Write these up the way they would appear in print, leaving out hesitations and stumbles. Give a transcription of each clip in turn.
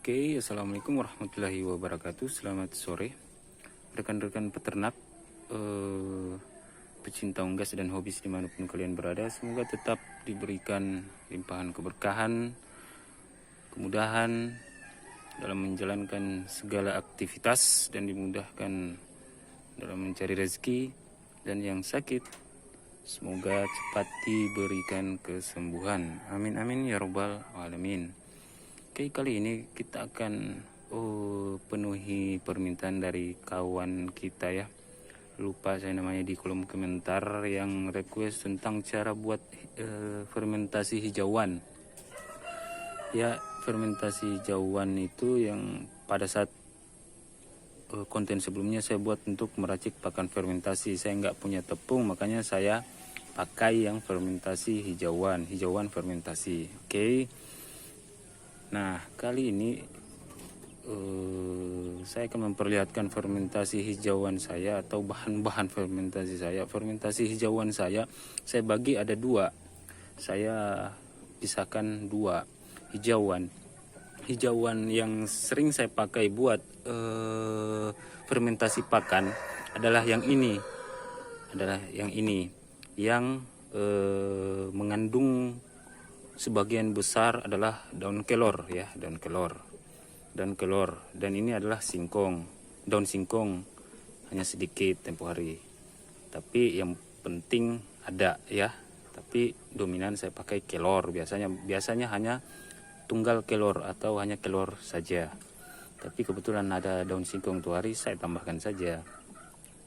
Oke, assalamualaikum warahmatullahi wabarakatuh. Selamat sore, rekan-rekan peternak, pecinta unggas dan hobis dimanapun kalian berada. Semoga tetap diberikan limpahan keberkahan, kemudahan dalam menjalankan segala aktivitas dan dimudahkan dalam mencari rezeki. Dan yang sakit, semoga cepat diberikan kesembuhan. Amin amin ya robbal alamin. Oke, kali ini kita akan penuhi permintaan dari kawan kita ya. Lupa saya namanya di kolom komentar yang request tentang cara buat fermentasi hijauan. Ya, fermentasi hijauan itu yang pada saat konten sebelumnya saya buat untuk meracik pakan fermentasi. Saya nggak punya tepung, makanya saya pakai yang fermentasi hijauan fermentasi. Oke. Nah, kali ini saya akan memperlihatkan fermentasi hijauan saya atau bahan-bahan fermentasi saya. Fermentasi hijauan saya bagi ada dua. Saya pisahkan dua hijauan. Hijauan yang sering saya pakai buat fermentasi pakan adalah yang ini. Yang mengandung sebagian besar adalah daun kelor ya, daun kelor. Dan ini adalah singkong. Daun singkong hanya sedikit tempo hari. Tapi yang penting ada ya. Tapi dominan saya pakai kelor biasanya hanya tunggal kelor atau hanya kelor saja. Tapi kebetulan ada daun singkong tuh hari, saya tambahkan saja.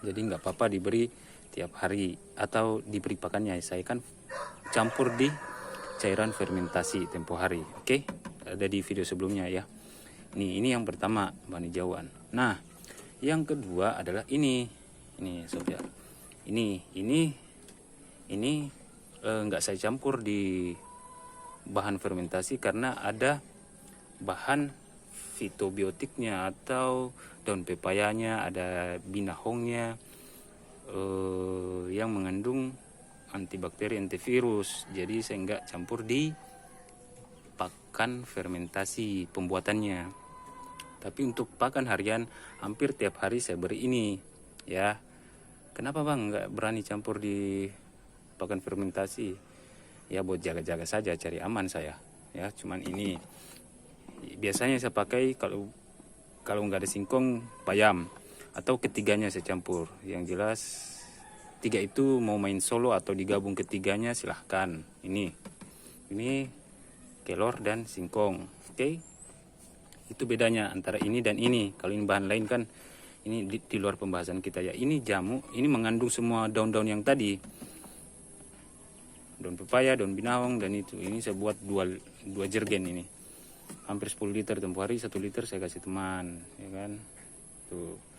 Jadi nggak apa-apa diberi tiap hari atau diberi pakannya. Saya kan campur di cairan fermentasi tempo hari. Oke, ada di video sebelumnya ya. Ini yang pertama, bahan hijauan. Nah, yang kedua adalah ini sob ya. Ini nggak saya campur di bahan fermentasi karena ada bahan fitobiotiknya atau daun pepayanya, ada binahongnya yang mengandung antibakteri, antivirus. Jadi saya nggak campur di pakan fermentasi pembuatannya. Tapi untuk pakan harian hampir tiap hari saya beri ini ya. Kenapa bang nggak berani campur di pakan fermentasi? Ya buat jaga-jaga saja, cari aman saya ya. Cuman ini biasanya saya pakai kalau nggak ada singkong, bayam, atau ketiganya saya campur. Yang jelas tiga itu mau main solo atau digabung ketiganya silahkan. Ini kelor dan singkong. Oke. Itu bedanya antara ini dan ini. Kalau ini bahan lain kan ini di luar pembahasan kita ya. Ini jamu, ini mengandung semua daun-daun yang tadi. Daun pepaya, daun binahong dan itu. Ini saya buat dua jergen ini. Hampir 10 liter tempo hari, 1 liter saya kasih teman, ya kan. Tuh.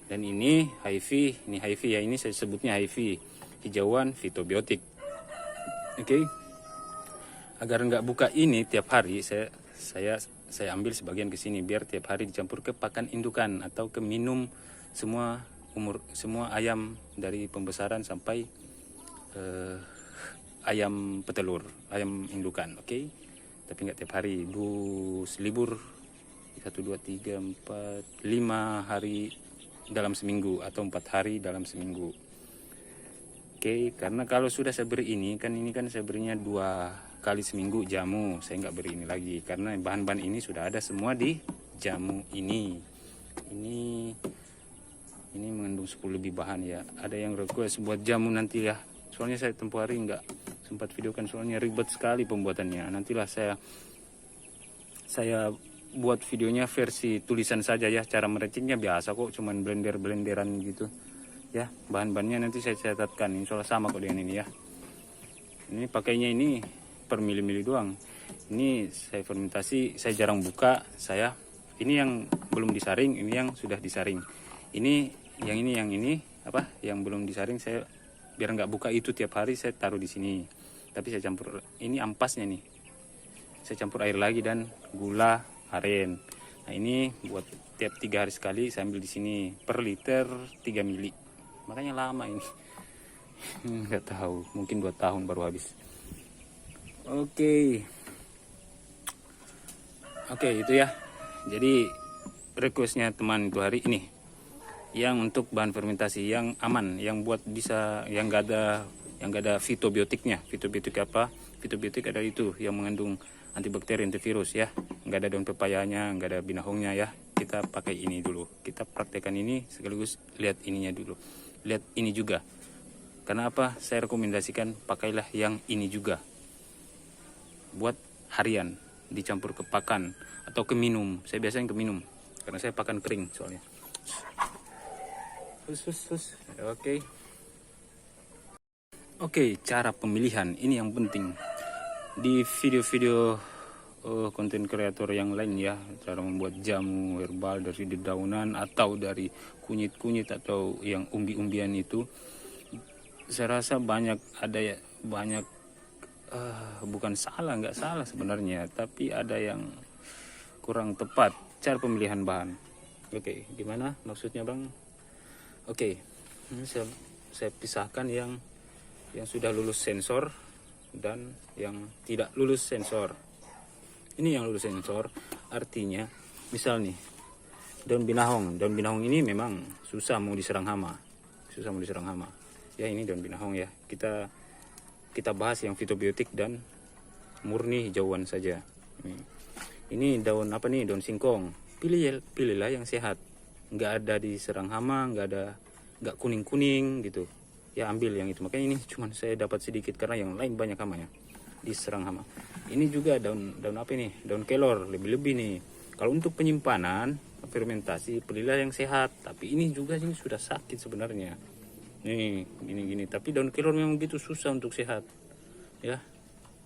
Dan ini HIV ya, ini saya sebutnya HIV, hijauan fitobiotik. Oke. Agar nggak buka ini tiap hari, saya ambil sebagian ke sini biar tiap hari dicampur ke pakan indukan atau ke minum semua ayam dari pembesaran sampai ayam petelur, ayam indukan. Oke. Tapi nggak tiap hari, libur 1, 2, 3, 4, 5 hari dalam seminggu atau 4 hari dalam seminggu. Oke, karena kalau sudah saya beri ini kan saya berinya 2 kali seminggu jamu. Saya nggak beri ini lagi karena bahan-bahan ini sudah ada semua di jamu ini. Ini mengandung 10 lebih bahan ya. Ada yang request buat jamu nanti ya. Soalnya saya tempo hari nggak sempat videokan soalnya ribet sekali pembuatannya. Nantilah saya buat videonya versi tulisan saja ya. Cara meraciknya biasa kok, cuman blenderan gitu ya. Bahan-bahannya nanti saya catatkan, insya Allah sama kok dengan ini ya. Ini pakainya ini per mili-mili doang. Ini saya fermentasi, saya jarang buka. Ini yang belum disaring, ini yang sudah disaring. Yang belum disaring saya biar nggak buka itu tiap hari, saya taruh di sini. Tapi saya campur, ini ampasnya nih. Saya campur air lagi dan gula aren. Nah ini buat tiap 3 hari sekali saya ambil di sini per liter 3 mili. Makanya lama ini. Nggak tahu, mungkin 2 tahun baru habis. Oke, itu ya. Jadi requestnya teman itu hari ini yang untuk bahan fermentasi yang aman, yang buat bisa, yang gak ada fitobiotiknya. Fitobiotik apa? Fitobiotik ada itu yang mengandung antibakteri, antivirus ya. Nggak ada daun pepayanya, nggak ada binahongnya ya. Kita pakai ini dulu. Kita praktekkan ini sekaligus lihat ininya dulu. Lihat ini juga. Karena apa? Saya rekomendasikan pakailah yang ini juga. Buat harian, dicampur ke pakan atau ke minum. Saya biasanya ke minum karena saya pakan kering soalnya. Oke. Oke, cara pemilihan ini yang penting. Di video-video konten kreator yang lain ya, cara membuat jamu herbal dari dedaunan atau dari kunyit-kunyit atau yang umbi-umbian itu, saya rasa banyak bukan salah, nggak salah sebenarnya, tapi ada yang kurang tepat cara pemilihan bahan. Oke, gimana maksudnya Bang? Oke, ini saya pisahkan yang sudah lulus sensor dan yang tidak lulus sensor. Ini yang lulus sensor, artinya misal nih daun binahong. Daun binahong ini memang susah mau diserang hama. Ya ini daun binahong ya. Kita bahas yang fitobiotik dan murni hijauan saja. Ini daun apa nih? Daun singkong. Pilihlah yang sehat. Nggak ada diserang hama, nggak kuning-kuning gitu. Ya ambil yang itu. Makanya ini cuma saya dapat sedikit karena yang lain banyak hamanya, diserang hama. Ini juga daun apa ini? Daun kelor lebih-lebih nih. Kalau untuk penyimpanan fermentasi pilihlah yang sehat. Tapi ini juga ini sudah sakit sebenarnya. Nih gini. Tapi daun kelor memang gitu susah untuk sehat. Ya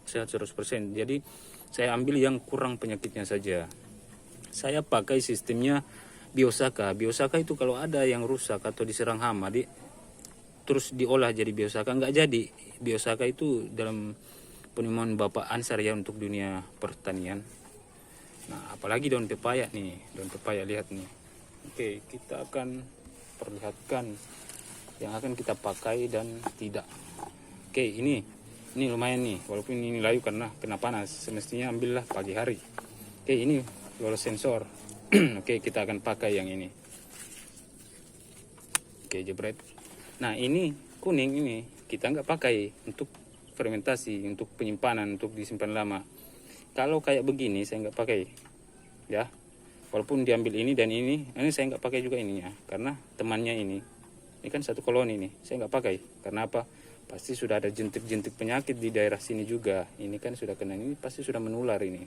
sehat 100%. Jadi saya ambil yang kurang penyakitnya saja. Saya pakai sistemnya biosaka. Biosaka itu kalau ada yang rusak atau diserang hama terus diolah jadi biosaka, nggak jadi. Biosaka itu dalam penemuan Bapak Ansar ya untuk dunia pertanian. Nah, apalagi daun pepaya nih. Daun pepaya lihat nih. Oke, kita akan perlihatkan yang akan kita pakai dan tidak. Oke, ini lumayan nih. Walaupun ini layu karena kena panas. Semestinya ambillah pagi hari. Oke, ini lolos sensor. Oke, kita akan pakai yang ini. Oke, jebret. Nah, ini kuning ini kita nggak pakai untuk fermentasi, untuk penyimpanan, untuk disimpan lama. Kalau kayak begini saya nggak pakai, ya. Walaupun diambil ini dan ini saya nggak pakai juga ininya, karena temannya ini kan satu koloni nih, saya nggak pakai. Karena apa? Pasti sudah ada jentik-jentik penyakit di daerah sini juga. Ini kan sudah kena, ini pasti sudah menular ini.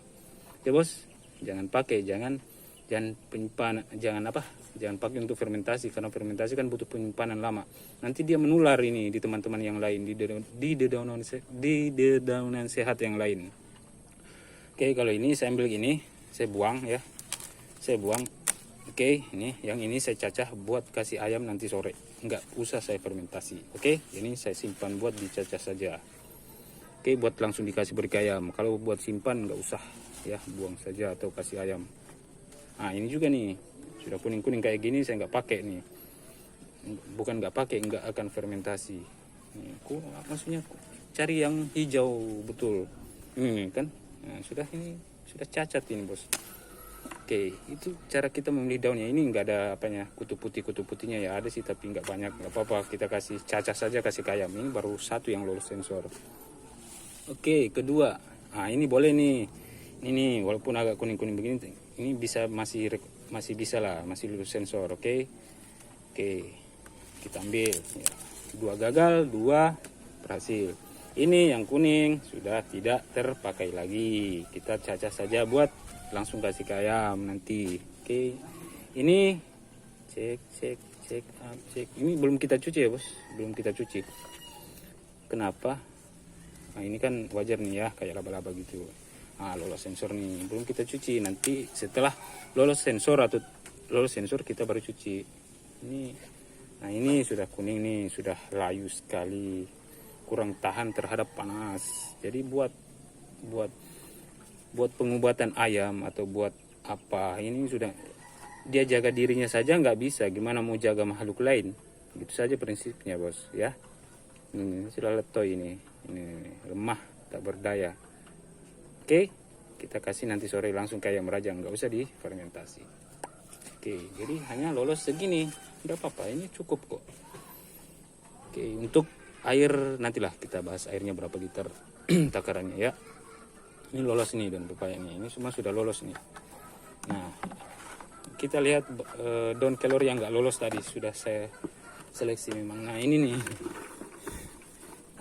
Ya bos, jangan pakai, jangan penyimpanan, jangan pakai untuk fermentasi, karena fermentasi kan butuh penyimpanan lama. Nanti dia menular ini di teman-teman yang lain, di dedaunan sehat yang lain. Oke, kalau ini saya ambil gini, saya buang ya, Oke, yang ini saya cacah buat kasih ayam nanti sore, nggak usah saya fermentasi. Oke, ini saya simpan buat dicacah saja. Oke, buat langsung dikasih beri ayam. Kalau buat simpan nggak usah ya, buang saja atau kasih ayam. Nah, ini juga nih sudah kuning-kuning kayak gini saya nggak pakai nih. Bukan nggak pakai, nggak akan fermentasi. Maksudnya cari yang hijau betul. Ini kan, nah, sudah cacat ini bos. Oke, itu cara kita memilih daunnya. Ini nggak ada apanya, kutu putihnya ya ada sih, tapi nggak banyak, nggak apa-apa. Kita kasih cacah saja, kasih ayam. Ini baru satu yang lolos sensor. Oke, kedua, nah ini boleh nih. Ini walaupun agak kuning-kuning begini, ini masih bisa lah, masih lulus sensor. Oke, kita ambil ya. 2 gagal, 2 berhasil. Ini yang kuning sudah tidak terpakai lagi, kita cacah saja buat langsung kasih ke ayam nanti. Oke, ini cek. Ini belum kita cuci ya bos, belum kita cuci. Kenapa? Nah ini kan wajar nih ya, kayak laba-laba gitu. Nah, lolos sensor nih, belum kita cuci. Nanti setelah lolos sensor kita baru cuci. Nah ini sudah kuning nih, sudah layu sekali, kurang tahan terhadap panas. Jadi buat pengobatan ayam atau buat apa, ini sudah dia jaga dirinya saja nggak bisa, gimana mau jaga makhluk lain? Gitu saja prinsipnya bos ya. Ini sudah letoy ini lemah, tak berdaya. Oke, kita kasih nanti sore langsung kayak merajang, nggak usah difermentasi. Oke, jadi hanya lolos segini, nggak apa-apa, ini cukup kok. Oke, untuk air nantilah kita bahas airnya berapa liter takarannya ya. Ini lolos nih daun pepayanya, ini semua sudah lolos nih. Nah, kita lihat daun kelor yang nggak lolos tadi sudah saya seleksi memang. Nah ini nih,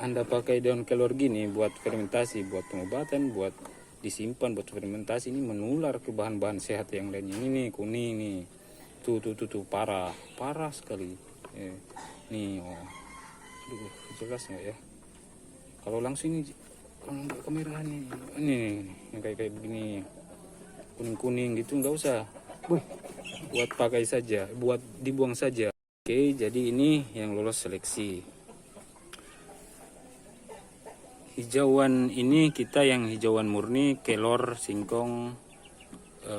Anda pakai daun kelor gini buat fermentasi, buat pengobatan, buat disimpan, buat fermentasi, ini menular ke bahan-bahan sehat yang lainnya. Ini nih kuning nih, tuh parah sekali. Nih, oh, aduh, jelas nggak ya? Kalau langsung ini, kalau nggak kemerahan nih, ini yang kayak begini, kuning gitu nggak usah. Buat pakai saja, buat dibuang saja. Oke, jadi ini yang lolos seleksi. Hijauan ini kita yang hijauan murni, kelor, singkong,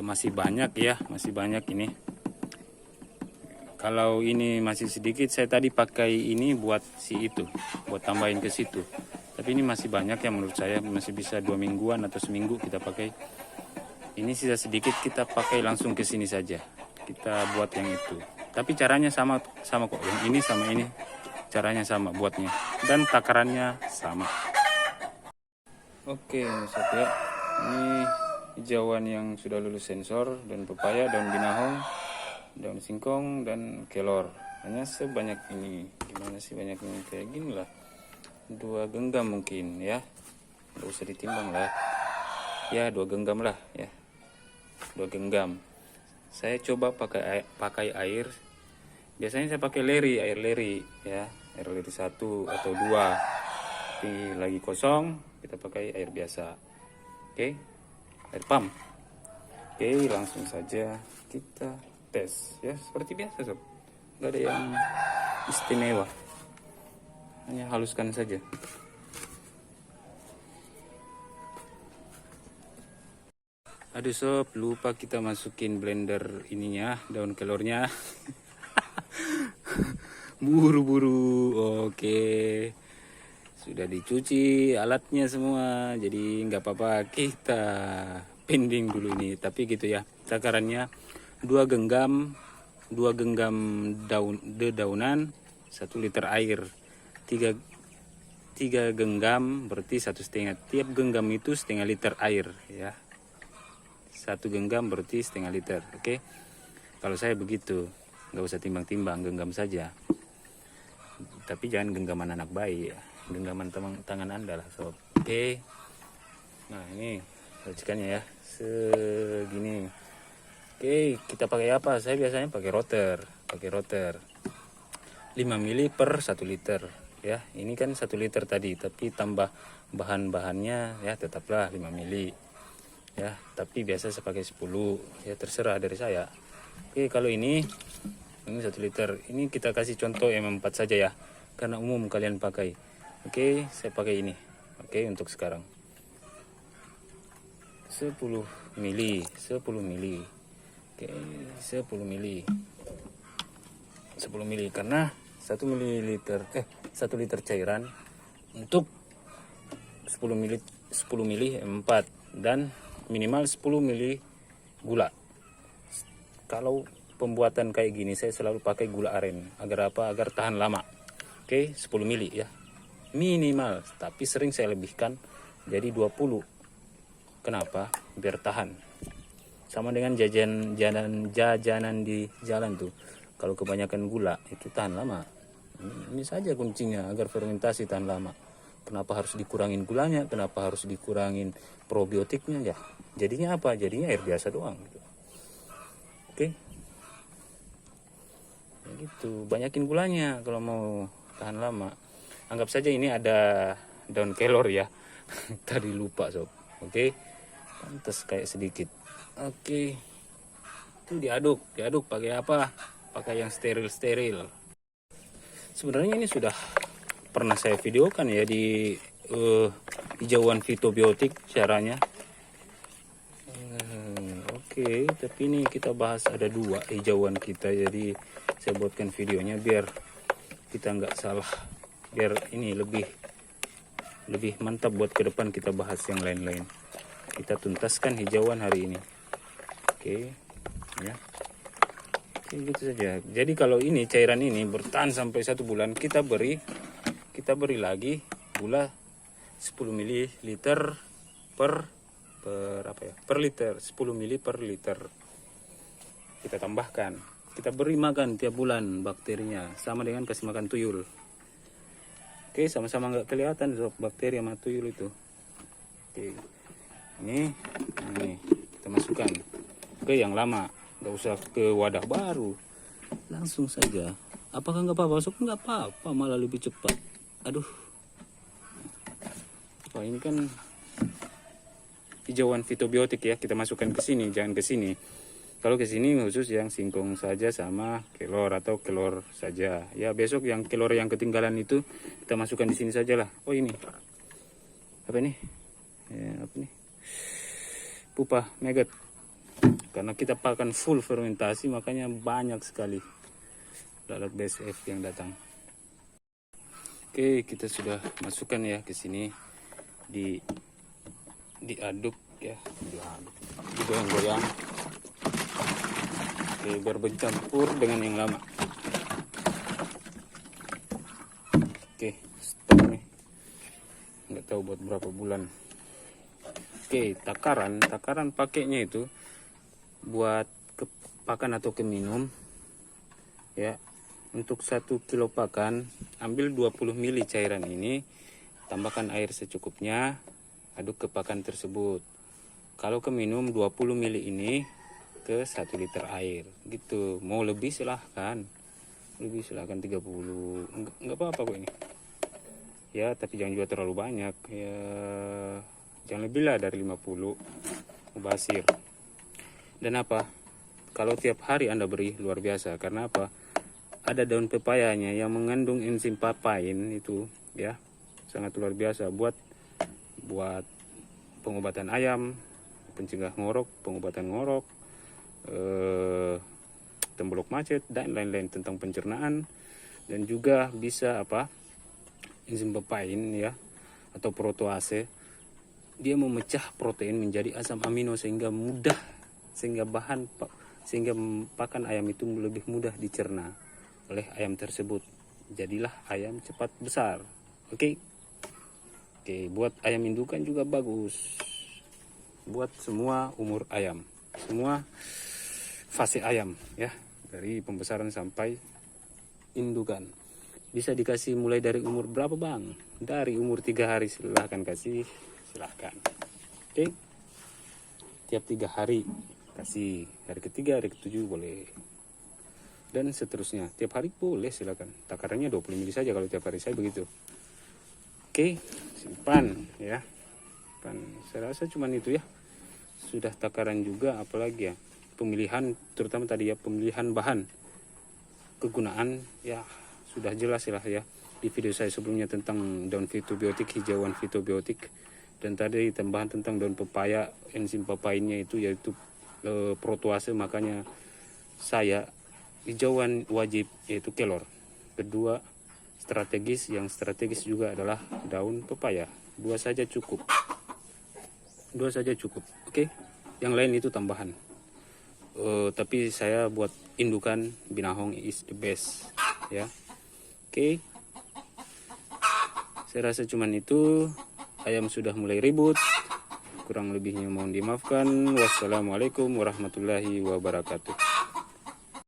masih banyak ya, masih banyak ini. Kalau ini masih sedikit, saya tadi pakai ini buat si itu, buat tambahin ke situ. Tapi ini masih banyak ya, menurut saya masih bisa 2 mingguan atau seminggu kita pakai. Ini sisa sedikit, kita pakai langsung ke sini saja. Kita buat yang itu. Tapi caranya sama kok. Yang ini sama ini caranya sama buatnya, dan takarannya sama. Oke, sob ya. Ini hijauan yang sudah lulus sensor, daun pepaya, daun binahong, daun singkong, dan kelor. Hanya sebanyak ini. Gimana sih banyaknya? Kayak gini lah. 2 genggam mungkin ya. Nggak usah ditimbang lah. Ya 2 genggam lah ya. 2 genggam. Saya coba pakai air. Biasanya saya pakai air leri ya. Air leri 1 atau 2. Tapi lagi kosong, kita pakai air biasa. Oke. Air pump. Oke, langsung saja kita tes ya, seperti biasa sob, nggak ada yang istimewa, hanya haluskan saja. Aduh sob, lupa kita masukin blender ininya, daun kelornya. Buru-buru. Oke, sudah dicuci alatnya semua, jadi nggak apa-apa, kita pending dulu ini. Tapi gitu ya, takarannya 2 genggam dedaunan 1 liter air, 3 genggam berarti 1,5, tiap genggam itu setengah liter air ya, 1 genggam berarti setengah liter. Oke, kalau saya begitu, nggak usah timbang-timbang, genggam saja. Tapi jangan genggaman anak bayi ya, genggaman tangan Anda lah sob. Oke, nah ini racikannya ya, segini. Oke, kita pakai apa? Saya biasanya pakai roter 5 mili per 1 liter ya. Ini kan 1 liter tadi, tapi tambah bahan-bahannya ya, tetaplah 5 mili ya. Tapi biasa saya pakai 10 ya, terserah dari saya. Oke, kalau ini 1 liter, ini kita kasih contoh M4 saja ya, karena umum kalian pakai. Oke, saya pakai ini. Oke, untuk sekarang 10 mili. Oke, 10 mili karena 1 liter cairan untuk 10 mili 4 dan minimal 10 mili gula. Kalau pembuatan kayak gini saya selalu pakai gula aren. Agar apa? Agar tahan lama. Oke, 10 mili ya. Minimal, tapi sering saya lebihkan jadi 20. Kenapa? Biar tahan. Sama dengan jajanan di jalan tuh. Kalau kebanyakan gula itu tahan lama. Ini saja kuncinya agar fermentasi tahan lama. Kenapa harus dikurangin gulanya? Kenapa harus dikurangin probiotiknya ya? Jadinya apa? Jadinya air biasa doang. Oke. Ya gitu. Banyakin gulanya kalau mau tahan lama. Anggap saja ini ada daun kelor ya. Tadi lupa sob. Oke. Pantes kayak sedikit. Oke, itu diaduk pakai apa? Pakai yang steril. Sebenarnya ini sudah pernah saya videokan ya di hijauan fitobiotik caranya. Oke, tapi ini kita bahas ada 2 hijauan kita, jadi saya buatkan videonya biar kita nggak salah, biar ini lebih mantap buat ke depan kita bahas yang lain-lain. kita tuntaskan hijauan hari ini. Oke, ya. Oke, gitu saja. Jadi kalau ini cairan ini bertahan sampai 1 bulan, kita beri lagi gula 10 ml per liter, 10 ml per liter. Kita tambahkan, kita beri makan tiap bulan bakterinya, sama dengan kasih makan tuyul. Oke, sama-sama nggak kelihatan sob bakteri sama tuyul itu. Oke, ini kita masukkan ke yang lama, nggak usah ke wadah baru, langsung saja. Apakah nggak apa-apa sob? Nggak apa-apa, malah lebih cepat. Aduh, wah ini kan hijauan fitobiotik ya, kita masukkan ke sini, jangan ke sini. Kalau ke sini khusus yang singkong saja sama kelor atau kelor saja. Ya besok yang kelor yang ketinggalan itu kita masukkan di sini sajalah. Oh ini apa ini? Ya, apa nih? Pupa maggot. Karena kita pakan full fermentasi, makanya banyak sekali lalat BSF yang datang. Oke, kita sudah masukkan ya ke sini, diaduk ya, digoyang-goyang. Oke, biar bercampur dengan yang lama. Oke, stop nih. Nggak tahu buat berapa bulan. Oke, takaran pakainya itu buat ke pakan atau ke minum ya. Untuk 1 kilo pakan, ambil 20 ml cairan ini, tambahkan air secukupnya, aduk ke pakan tersebut. Kalau ke minum 20 ml ini ke 1 liter air gitu. Mau lebih silahkan, 30, nggak apa-apa kok ini ya, tapi jangan juga terlalu banyak ya, jangan lebih lah dari 50 mubasir. Dan apa, kalau tiap hari Anda beri luar biasa. Karena apa, ada daun pepayanya yang mengandung enzim papain itu ya, sangat luar biasa buat pengobatan ayam, pencegah ngorok, pengobatan ngorok, tembolok macet dan lain-lain tentang pencernaan. Dan juga bisa apa, enzim papain ya atau protease, dia memecah protein menjadi asam amino sehingga pakan ayam itu lebih mudah dicerna oleh ayam tersebut. Jadilah ayam cepat besar. Oke, buat ayam indukan juga bagus, buat semua umur ayam, semua fase ayam ya, dari pembesaran sampai indukan. Bisa dikasih mulai dari umur berapa bang? Dari umur 3 hari silahkan kasih, silahkan. Oke, tiap 3 hari kasih, hari ketiga, hari ketujuh boleh, dan seterusnya. Tiap hari boleh, silakan. Takarannya 20 ml saja kalau tiap hari, saya begitu. Oke, simpan ya. Saya rasa cuman itu ya. Sudah takaran juga, apalagi ya, pemilihan, terutama tadi ya, pemilihan bahan, kegunaan ya sudah jelas lah ya di video saya sebelumnya tentang daun fitobiotik, hijauan fitobiotik, dan tadi tambahan tentang daun pepaya, enzim papainnya itu yaitu protease. Makanya saya hijauan wajib yaitu kelor. Kedua yang strategis juga adalah daun pepaya. 2 saja cukup. Oke, yang lain itu tambahan. Tapi saya buat indukan binahong is the best ya. Oke, saya rasa cuman itu. Ayam sudah mulai ribut, kurang lebihnya mohon dimaafkan. Wassalamualaikum warahmatullahi wabarakatuh.